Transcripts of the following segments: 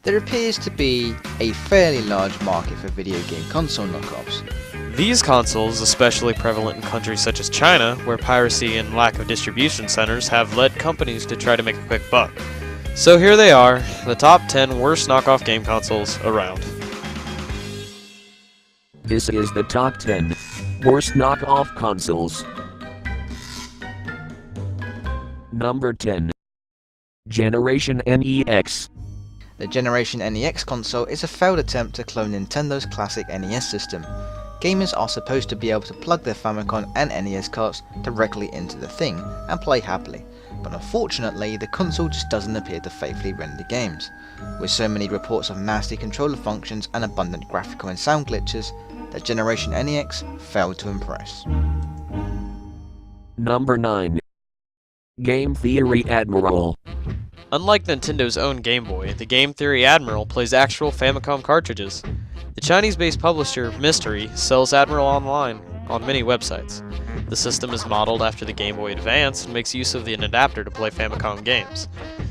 There appears to be a fairly large market for video game console knockoffs. These consoles, especially prevalent in countries such as China, where piracy and lack of distribution centers have led companies to try to make a quick buck. So here they are, the top 10 worst knockoff game consoles around. This is the top 10 worst knockoff consoles. Number 10. Generation NEX. The Generation NEX console is a failed attempt to clone Nintendo's classic NES system. Gamers are supposed to be able to plug their Famicom and NES carts directly into the thing and play happily, but unfortunately the console just doesn't appear to faithfully render games. With so many reports of nasty controller functions and abundant graphical and sound glitches, the Generation NEX failed to impress. Number 9. Game Theory Admiral. Unlike Nintendo's own Game Boy, the Game Theory Admiral plays actual Famicom cartridges. The Chinese-based publisher Mystery sells Admiral online on many websites. The system is modeled after the Game Boy Advance and makes use of an adapter to play Famicom games.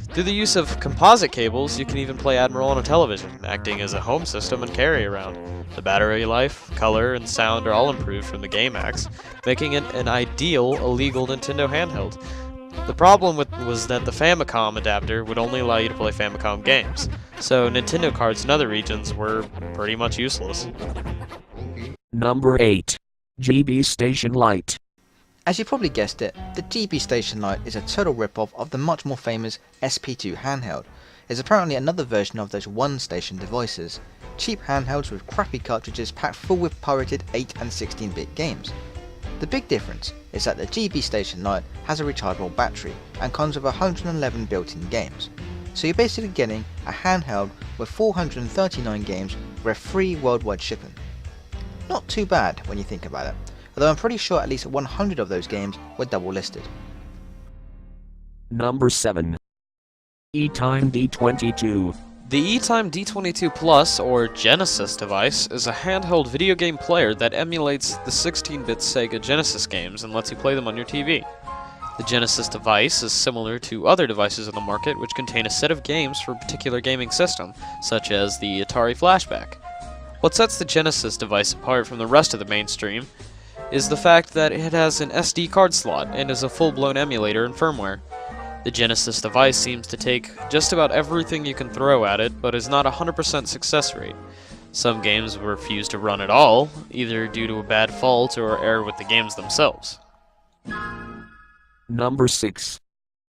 Through the use of composite cables, you can even play Admiral on a television, acting as a home system and carry-around. The battery life, color, and sound are all improved from the GameX, making it an ideal illegal Nintendo handheld. The problem was that the Famicom adapter would only allow you to play Famicom games, so Nintendo cards in other regions were pretty much useless. Number 8. GB Station Lite. As you probably guessed it, the GB Station Lite is a total rip-off of the much more famous SP2 handheld. It's apparently another version of those one-station devices, cheap handhelds with crappy cartridges packed full with pirated 8 and 16-bit games. The big difference is that the GB Station Lite has a rechargeable battery and comes with 111 built-in games. So you're basically getting a handheld with 439 games with free worldwide shipping. Not too bad when you think about it, although I'm pretty sure at least 100 of those games were double listed. Number 7. E-Time D22. The E-Time D22 Plus, or Genesis device, is a handheld video game player that emulates the 16-bit Sega Genesis games and lets you play them on your TV. The Genesis device is similar to other devices on the market which contain a set of games for a particular gaming system, such as the Atari Flashback. What sets the Genesis device apart from the rest of the mainstream is the fact that it has an SD card slot and is a full-blown emulator and firmware. The Genesis device seems to take just about everything you can throw at it, but is not 100% success rate. Some games refuse to run at all, either due to a bad fault or error with the games themselves. Number 6.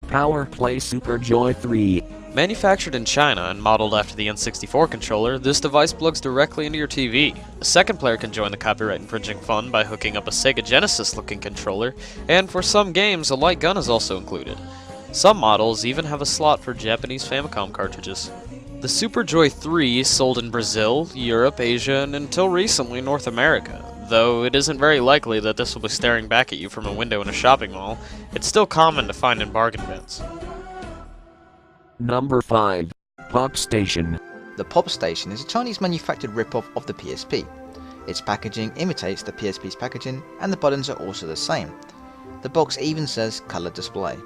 Power Play Super Joy 3. Manufactured in China and modeled after the N64 controller, this device plugs directly into your TV. A second player can join the copyright infringing fun by hooking up a Sega Genesis looking controller, and for some games a light gun is also included. Some models even have a slot for Japanese Famicom cartridges. The Super Joy 3 sold in Brazil, Europe, Asia, and until recently North America. Though it isn't very likely that this will be staring back at you from a window in a shopping mall, it's still common to find in bargain bins. Number 5. Pop Station. The Pop Station is a Chinese manufactured rip-off of the PSP. Its packaging imitates the PSP's packaging and the buttons are also the same. The box even says color display.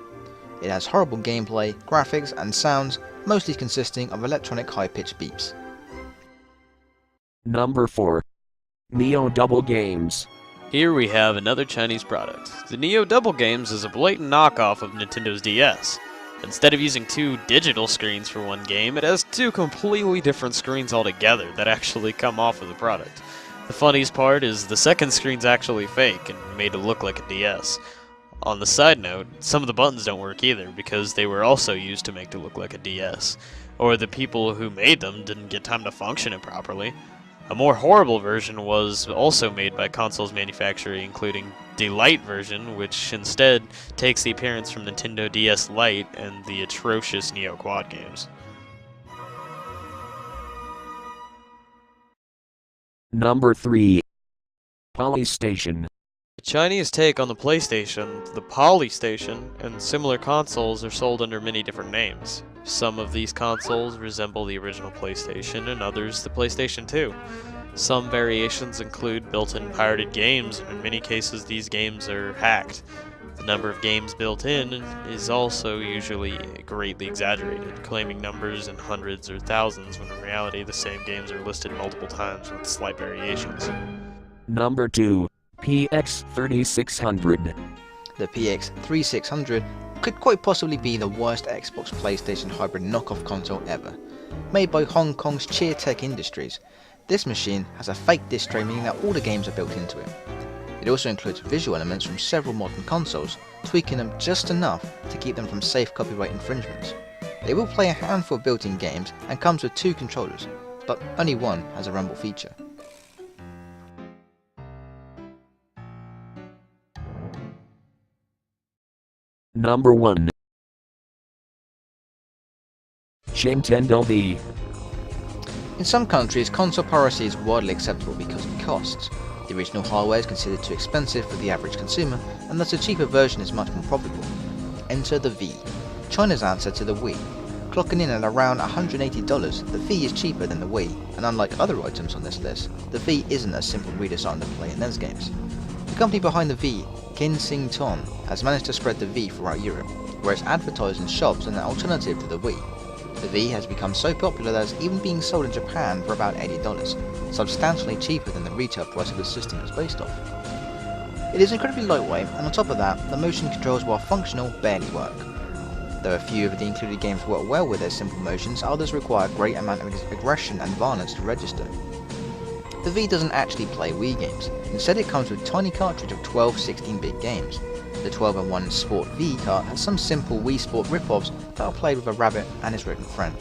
It has horrible gameplay, graphics and sounds, mostly consisting of electronic high-pitched beeps. Number 4. Neo Double Games. Here we have another Chinese product. The Neo Double Games is a blatant knockoff of Nintendo's DS. Instead of using two digital screens for one game, it has two completely different screens altogether that actually come off of the product. The funniest part is the second screen's actually fake and made to look like a DS. On the side note, some of the buttons don't work either because they were also used to make it look like a DS, or the people who made them didn't get time to function it properly. A more horrible version was also made by consoles manufacturer including the Lite version, which instead takes the appearance from Nintendo DS Lite and the atrocious Neo Quad games. Number 3. Polystation. The Chinese take on the PlayStation, the Polystation, and similar consoles are sold under many different names. Some of these consoles resemble the original PlayStation and others the PlayStation 2. Some variations include built-in pirated games, and in many cases these games are hacked. The The number of games built in is also usually greatly exaggerated, claiming numbers in hundreds or thousands when in reality the same games are listed multiple times with slight variations. Number 2. PX3600. The PX3600 could quite possibly be the worst Xbox PlayStation hybrid knockoff console ever. Made by Hong Kong's Cheer Tech Industries, this machine has a fake disc tray, meaning that all the games are built into it. It also includes visual elements from several modern consoles, tweaking them just enough to keep them from safe copyright infringements. It will play a handful of built-in games and comes with 2 controllers, but only one has a rumble feature. Number 1. Nintendo V. In some countries, console piracy is widely acceptable because of costs. The original hardware is considered too expensive for the average consumer, and thus a cheaper version is much more profitable. Enter the V, China's answer to the Wii. Clocking in at around $180, the V is cheaper than the Wii, and unlike other items on this list, the V isn't a simple redesign to play NES games. The company behind the V, Kensington, has managed to spread the V throughout Europe, where it's advertised in shops as an alternative to the Wii. The V has become so popular that it's even being sold in Japan for about $80, substantially cheaper than the retail price of the system is based off. It is incredibly lightweight, and on top of that, the motion controls, while functional, barely work. Though a few of the included games work well with their simple motions, others require a great amount of aggression and violence to register. The V doesn't actually play Wii games, instead it comes with a tiny cartridge of 12 16-bit games. The 12-in-1 Sport V cart has some simple Wii Sport rip-offs that are played with a rabbit and his rodent friend.